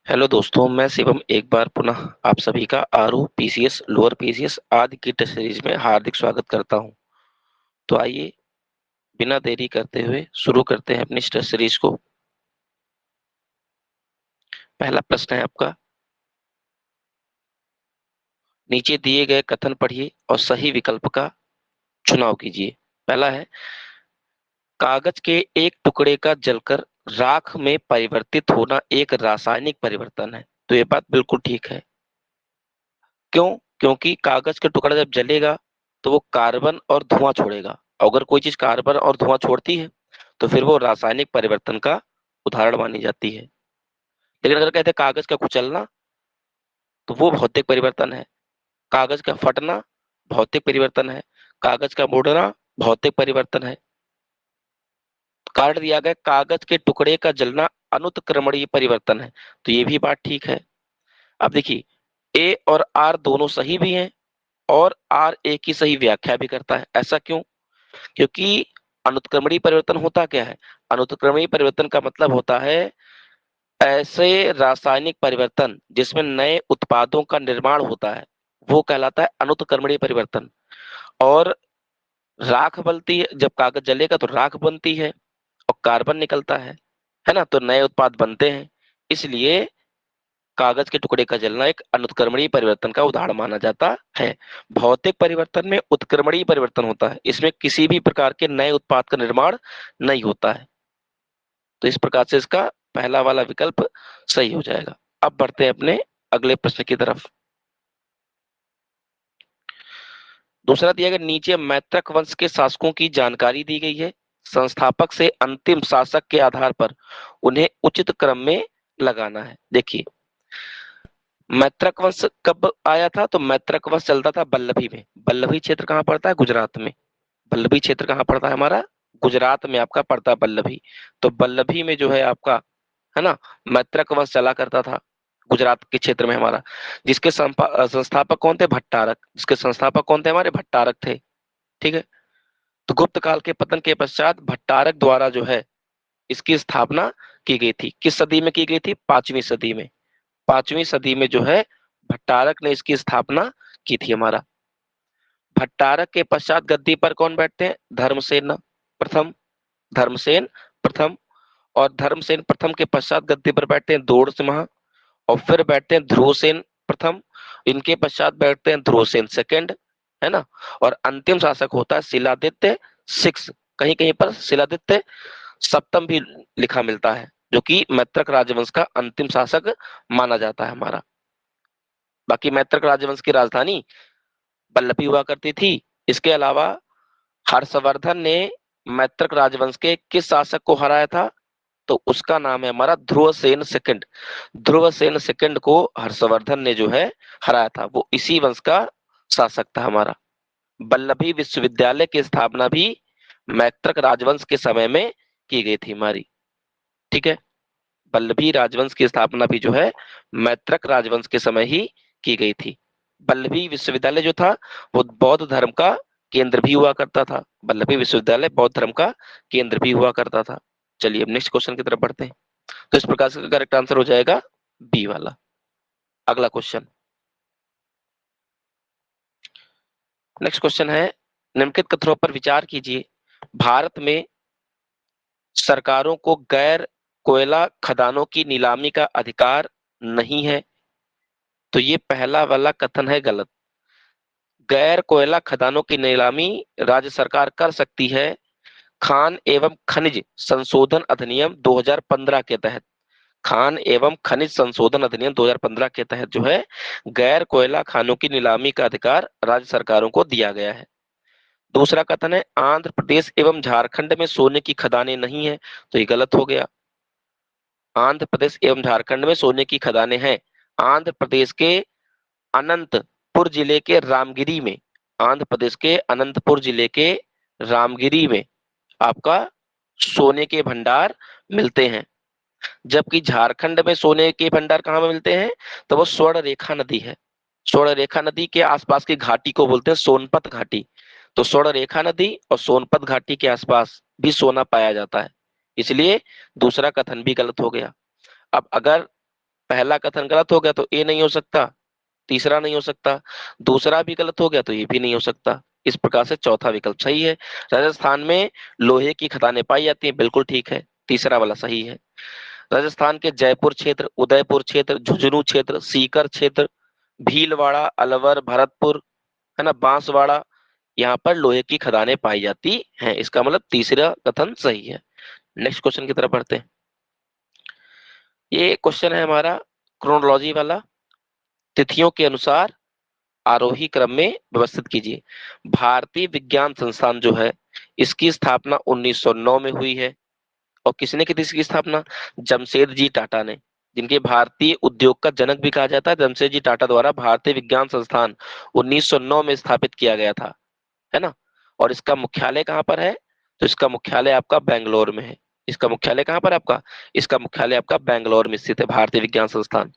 Hello दोस्तों, मैं शिवम एक बार पुनः आप सभी का आरओ पीसीएस लोअर पीसीएस आदि की टेस्ट सीरीज में हार्दिक स्वागत करता हूं। तो आइए बिना देरी करते हुए शुरू करते हैं अपनी टेस्ट सीरीज को। पहला प्रश्न है आपका, नीचे दिए गए कथन पढ़िए और सही विकल्प का चुनाव कीजिए। पहला है, कागज के एक टुकड़े का जलकर राख में परिवर्तित होना एक रासायनिक परिवर्तन है। तो ये बात बिल्कुल ठीक है। क्यों? क्योंकि कागज का टुकड़ा जब जलेगा तो वो कार्बन और धुआं छोड़ेगा। अगर कोई चीज कार्बन और धुआं छोड़ती है तो फिर वो रासायनिक परिवर्तन का उदाहरण मानी जाती है। लेकिन अगर कहते हैं कागज का कुचलना, तो वो भौतिक परिवर्तन है। कागज का फटना भौतिक परिवर्तन है। कागज का मुड़ना भौतिक परिवर्तन है। कारण दिया गया कागज के टुकड़े का जलना अनुत्क्रमणीय परिवर्तन है। तो ये भी बात ठीक है। अब देखिए, ए और आर दोनों सही भी हैं और आर ए की सही व्याख्या भी करता है। ऐसा क्यों? क्योंकि अनुत्क्रमणीय परिवर्तन होता क्या है? अनुत्क्रमणीय परिवर्तन का मतलब होता है ऐसे रासायनिक परिवर्तन जिसमें नए उत्पादों का निर्माण होता है, वो कहलाता है अनुत्क्रमणीय परिवर्तन। और राख बनती है, जब कागज जलेगा तो राख बनती है और कार्बन निकलता है ना, तो नए उत्पाद बनते हैं। इसलिए कागज के टुकड़े का जलना एक अनुत्क्रमणीय परिवर्तन का उदाहरण माना जाता है। भौतिक परिवर्तन में उत्क्रमणीय परिवर्तन होता है, इसमें किसी भी प्रकार के नए उत्पाद का निर्माण नहीं होता है। तो इस प्रकार से इसका पहला वाला विकल्प सही हो जाएगा। अब बढ़ते हैं अपने अगले प्रश्न की तरफ। दूसरा दिया गया, नीचे मैत्रक वंश के शासकों की जानकारी दी गई है। संस्थापक से अंतिम शासक के आधार पर उन्हें उचित क्रम में लगाना है। देखिए, मैत्रक वंश कब आया था? तो मैत्रक वंश चलता था बल्लभी में। बल्लभी क्षेत्र कहाँ पड़ता है? गुजरात में। बल्लभी क्षेत्र कहाँ पड़ता है हमारा? गुजरात में आपका पड़ता है बल्लभी। तो बल्लभी में जो है आपका, है ना, मैत्रक वंश चला करता था गुजरात के क्षेत्र में हमारा। जिसके संस्थापक कौन थे? भट्टारक। जिसके संस्थापक कौन थे? हमारे भट्टारक थे। ठीक है। तो गुप्त काल के पतन के पश्चात भट्टारक द्वारा जो है इसकी स्थापना की गई थी। किस सदी में की गई थी? 5वीं सदी में। 5वीं सदी में जो है भट्टारक ने इसकी स्थापना की थी हमारा। भट्टारक के पश्चात गद्दी पर कौन बैठते हैं? धर्मसेन प्रथम। धर्मसेन प्रथम। और धर्मसेन प्रथम के पश्चात गद्दी पर बैठते हैं द्रोण सिंह। और फिर बैठते हैं ध्रुवसेन प्रथम। इनके पश्चात बैठते हैं ध्रुवसेन सेकंड, है ना। और अंतिम शासक होता है शिलादित्य सिक्स। कहीं कहीं पर शिलादित्य सप्तम भी लिखा मिलता है, जो कि मैत्रक राजवंश का अंतिम शासक माना जाता है हमारा। बाकी मैत्रक राजवंश की राजधानी बल्लभी हुआ करती थी। इसके अलावा हर्षवर्धन ने मैत्रक राजवंश के किस शासक को हराया था? तो उसका नाम है हमारा ध्रुवसेन सेकंड। ध्रुवसेन सेकंड को हर्षवर्धन ने जो है हराया था। वो इसी वंश का शासक था हमारा। बल्लभी विश्वविद्यालय की स्थापना भी मैत्रक राजवंश के समय में की गई थी हमारी। ठीक है। बल्लभी राजवंश की स्थापना भी जो है मैत्रक राजवंश के समय ही की गई थी। बल्लभी विश्वविद्यालय जो था वो बौद्ध धर्म का केंद्र भी हुआ करता था। बल्लभी विश्वविद्यालय बौद्ध धर्म का केंद्र भी हुआ करता था। चलिए अब नेक्स्ट क्वेश्चन की तरफ बढ़ते हैं। तो इस प्रकार से करेक्ट आंसर हो जाएगा बी वाला। अगला क्वेश्चन, नेक्स्ट क्वेश्चन है, निम्नलिखित कथनों पर विचार कीजिए। भारत में सरकारों को गैर कोयला खदानों की नीलामी का अधिकार नहीं है। तो ये पहला वाला कथन है गलत। गैर कोयला खदानों की नीलामी राज्य सरकार कर सकती है खान एवं खनिज संशोधन अधिनियम 2015 के तहत। खान एवं खनिज संशोधन अधिनियम 2015 के तहत जो है गैर कोयला खानों की नीलामी का अधिकार राज्य सरकारों को दिया गया है। दूसरा कथन है, आंध्र प्रदेश एवं झारखंड में सोने की खदानें नहीं है। तो ये गलत हो गया। आंध्र प्रदेश एवं झारखंड में सोने की खदानें हैं। आंध्र प्रदेश के अनंतपुर जिले के रामगिरी में, आंध्र प्रदेश के अनंतपुर जिले के रामगिरी में आपका सोने के भंडार मिलते हैं। जबकि झारखंड में सोने के भंडार कहाँ में मिलते हैं? तो वो स्वर्ण रेखा नदी है। स्वर्ण रेखा नदी के आसपास की घाटी को बोलते हैं सोनपत घाटी। तो स्वर्ण रेखा नदी और सोनपत घाटी के आसपास भी सोना पाया जाता है। इसलिए दूसरा कथन भी गलत हो गया। अब अगर पहला कथन गलत हो गया तो ए नहीं हो सकता, तीसरा नहीं हो सकता, दूसरा भी गलत हो गया तो ये भी नहीं हो सकता। इस प्रकार से चौथा विकल्प सही है। राजस्थान में लोहे की खदानें पाई जाती हैं, बिल्कुल ठीक है, तीसरा वाला सही है। राजस्थान के जयपुर क्षेत्र, उदयपुर क्षेत्र, झुंझुनू क्षेत्र, सीकर क्षेत्र, भीलवाड़ा, अलवर, भरतपुर, है ना, बांसवाड़ा, यहाँ पर लोहे की खदानें पाई जाती हैं। इसका मतलब तीसरा कथन सही है। नेक्स्ट क्वेश्चन की तरफ बढ़ते हैं। ये क्वेश्चन है हमारा क्रोनोलॉजी वाला। तिथियों के अनुसार आरोही क्रम में व्यवस्थित कीजिए। भारतीय विज्ञान संस्थान जो है, इसकी स्थापना 1909 में हुई है। और किसने की थी इसकी स्थापना? जमशेदजी टाटा ने, जिनके भारतीय उद्योग का जनक भी कहा जाता है। जमशेदजी टाटा द्वारा भारतीय विज्ञान संस्थान 1909 में स्थापित किया गया था, है ना। और इसका मुख्यालय कहाँ पर है? तो इसका मुख्यालय आपका बेंगलोर में है। इसका मुख्यालय कहाँ पर है आपका? इसका मुख्यालय आपका बेंगलोर में स्थित है, भारतीय विज्ञान संस्थान।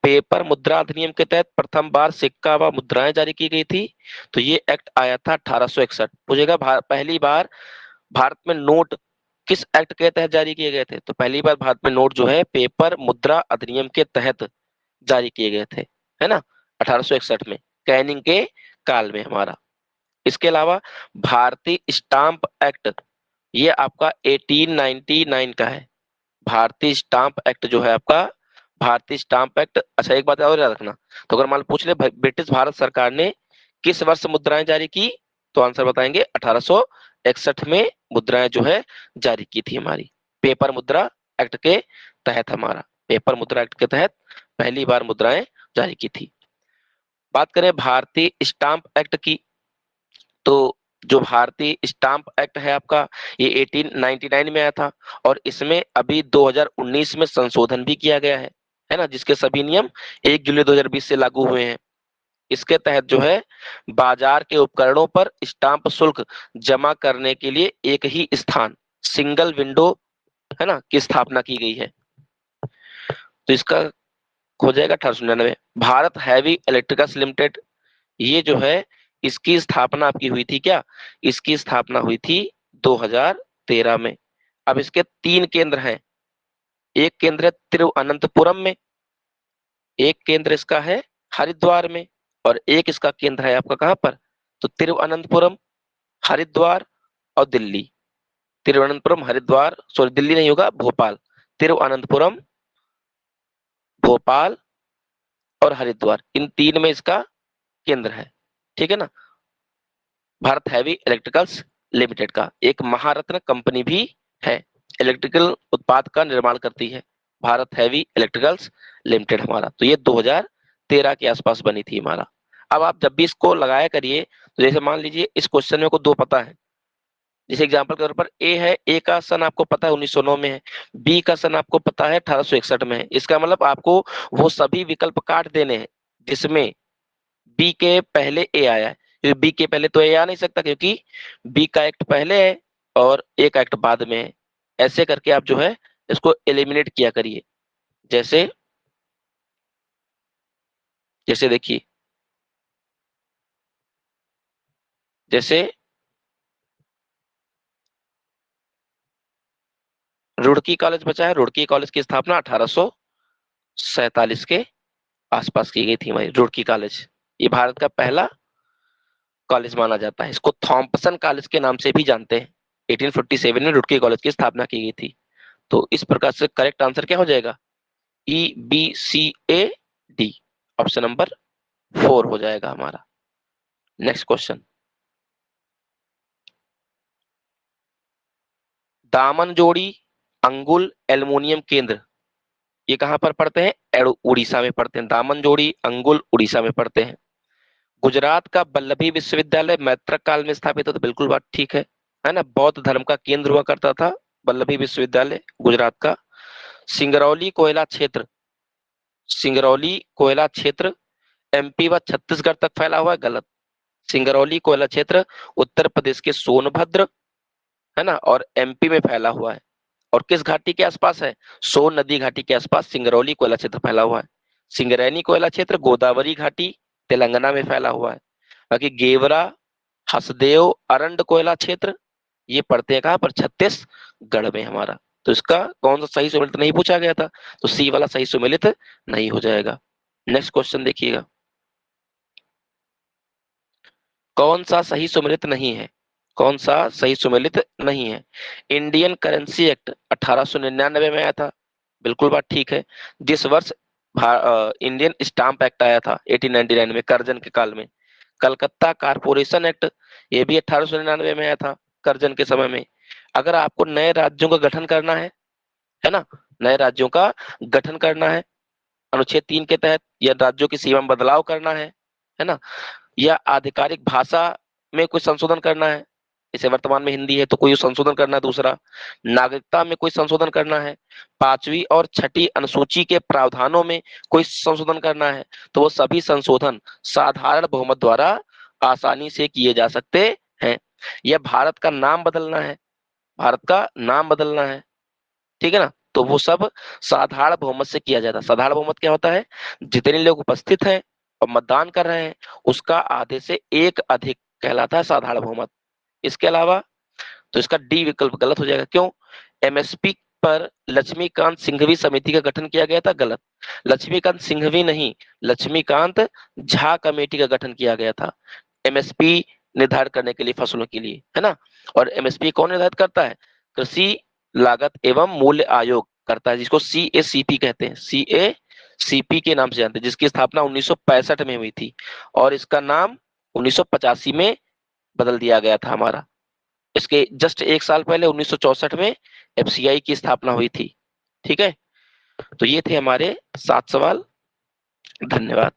पेपर मुद्रा अधिनियम के तहत प्रथम बार सिक्का व मुद्राएं जारी की गई थी, तो ये एक्ट आया था 1861। पूछेगा पहली बार भारत में नोट किस एक्ट के तहत जारी किए गए थे? तो पहली बार भारत में नोट जो है पेपर मुद्रा अधिनियम के तहत जारी किए गए थे, है ना, 1861 में, कैनिंग के काल में हमारा। इसके अलावा भारतीय स्टाम्प एक्ट, ये आपका 1899 का है। भारतीय स्टाम्प एक्ट जो है आपका, भारतीय स्टाम्प एक्ट। अच्छा, एक बात और याद रखना, तो अगर मान लो पूछ ले ब्रिटिश भारत सरकार ने किस वर्ष मुद्राएं जारी की, तो आंसर बताएंगे 1861 में मुद्राएं जो है जारी की थी हमारी, पेपर मुद्रा एक्ट के तहत। हमारा पेपर मुद्रा एक्ट के तहत पहली बार मुद्राएं जारी की थी। बात करें भारतीय स्टाम्प एक्ट की, तो जो भारतीय स्टाम्प एक्ट है आपका, ये 1899 में आया था। और इसमें अभी 2019 में संशोधन भी किया गया है ना, जिसके सभी नियम 1 जुलाई 2020 से लागू हुए हैं। इसके तहत जो है बाजार के उपकरणों पर स्टाम्प शुल्क जमा करने के लिए एक ही स्थान, सिंगल विंडो, है ना, की स्थापना की गई है। तो इसका हो जाएगा 1899। भारत हैवी इलेक्ट्रिकल्स लिमिटेड, ये जो है इसकी स्थापना आपकी हुई थी क्या? इसकी स्थापना हुई थी 2013 में। अब इसके 3 केंद्र हैं। एक केंद्र है तिरुवनंतपुरम में, एक केंद्र इसका है हरिद्वार में, और एक इसका केंद्र है आपका कहां पर? तो तिरुवनंतपुरम, हरिद्वार और दिल्ली। तिरुवनंतपुरम, हरिद्वार, सॉरी दिल्ली नहीं होगा, भोपाल। तिरुवनंतपुरम, भोपाल और हरिद्वार, इन 3 में इसका केंद्र है, ठीक है ना। भारत हैवी इलेक्ट्रिकल्स लिमिटेड का एक महारत्न कंपनी भी है, इलेक्ट्रिकल उत्पाद का निर्माण करती है, भारत हैवी इलेक्ट्रिकल्स लिमिटेड हमारा। तो ये 2013 के आसपास बनी थी हमारा। अब आप जब भी इसको लगाया करिए, तो जैसे मान लीजिए इस क्वेश्चन में को 2 पता है, जैसे एग्जांपल के तौर पर ए है, ए का सन आपको पता है 1909 में है, बी का सन आपको पता है 1861 में है। इसका मतलब आपको वो सभी विकल्प काट देने हैं जिसमें बी के पहले ए आया है, क्योंकि बी के पहले तो ए आ नहीं सकता, क्योंकि बी का एक्ट पहले है और ए का एक्ट बाद में है। ऐसे करके आप जो है इसको एलिमिनेट किया करिए। जैसे जैसे देखिए, जैसे रुड़की कॉलेज बचा है, रुड़की कॉलेज की स्थापना 1847 के आसपास की गई थी हमारी रुड़की कॉलेज। ये भारत का पहला कॉलेज माना जाता है। इसको थॉम्पसन कॉलेज के नाम से भी जानते हैं। 1847 में रुड़की कॉलेज की स्थापना की गई थी। तो इस प्रकार से करेक्ट आंसर क्या हो जाएगा? EBCAD, ऑप्शन नंबर 4 हो जाएगा हमारा। नेक्स्ट क्वेश्चन, दामनजोड़ी अंगुल एल्युमिनियम केंद्र, ये कहां पर पड़ते हैं? उड़ीसा में पड़ते हैं। दामनजोड़ी अंगुल उड़ीसा में पड़ते हैं। गुजरात का वल्लभी विश्वविद्यालय मैत्रक काल में स्थापित हो, तो बिल्कुल बात ठीक है ना, बौद्ध धर्म का केंद्र हुआ करता था वल्लभी विश्वविद्यालय गुजरात का। सिंगरौली कोयला क्षेत्र, सिंगरौली कोयला क्षेत्र एमपी व छत्तीसगढ़ तक फैला हुआ है, गलत। सिंगरौली कोयला क्षेत्र उत्तर प्रदेश के सोनभद्र, है ना, और एमपी में फैला हुआ है। और किस घाटी के आसपास है? सोन नदी घाटी के आसपास सिंगरौली कोयला क्षेत्र फैला हुआ है। सिंगरैनी कोयला क्षेत्र गोदावरी घाटी तेलंगाना में फैला हुआ है। बाकी गेवरा, हसदेव, अरंड कोयला क्षेत्र ये पड़ते हैं कहां पर? छत्तीसगढ़ में हमारा। तो इसका कौन सा सही सुमेलित नहीं पूछा गया था, तो सी वाला सही सुमेलित नहीं हो जाएगा। नेक्स्ट क्वेश्चन देखिएगा, कौन सा सही सुमेलित नहीं है, कौन सा सही सुमेलित नहीं है। इंडियन करेंसी एक्ट 1899 में आया था, बिल्कुल बात ठीक है। जिस वर्ष इंडियन स्टाम्प एक्ट आया था 1899 में, कर्जन के काल में। कलकत्ता कारपोरेशन एक्ट, ये भी 1899 में आया था, कर्जन के समय में। अगर आपको नए राज्यों का गठन करना है ना, नए राज्यों का गठन करना है अनुच्छेद 3 के तहत, या राज्यों की सीमा में बदलाव करना है ना, या आधिकारिक भाषा में कोई संशोधन करना है, जैसे वर्तमान में हिंदी है तो कोई संशोधन करना है, दूसरा नागरिकता में कोई संशोधन करना है, पांचवी और छठी अनुसूची के प्रावधानों में कोई संशोधन करना है, तो वो सभी संशोधन साधारण बहुमत द्वारा आसानी से किए जा सकते हैं। या भारत का नाम बदलना है, भारत का नाम बदलना है, ठीक है ना, तो वो सब साधारण बहुमत से किया जाता है। साधारण बहुमत क्या होता है, जितने लोग उपस्थित हैं और मतदान कर रहे हैं उसका आधे से एक अधिक कहलाता है साधारण बहुमत। इसके अलावा तो इसका डी विकल्प गलत हो जाएगा, क्यों, एमएसपी पर लक्ष्मीकांत सिंघवी समिति का गठन किया गया था, गलत। लक्ष्मीकांत सिंघवी नहीं, लक्ष्मीकांत झा कमेटी का गठन किया गया था एमएसपी निर्धारित करने के लिए फसलों के लिए, है ना। और एमएसपी कौन निर्धारित करता है, कृषि लागत एवं मूल्य आयोग करता है, जिसको सीएसीपी कहते हैं, सीएसीपी के नाम से जानते हैं, जिसकी स्थापना 1965 में हुई थी और इसका नाम 1985 में बदल दिया गया था हमारा। इसके जस्ट एक साल पहले 1964 में एफसीआई की स्थापना हुई थी। ठीक है, तो ये थे हमारे 7 सवाल। धन्यवाद।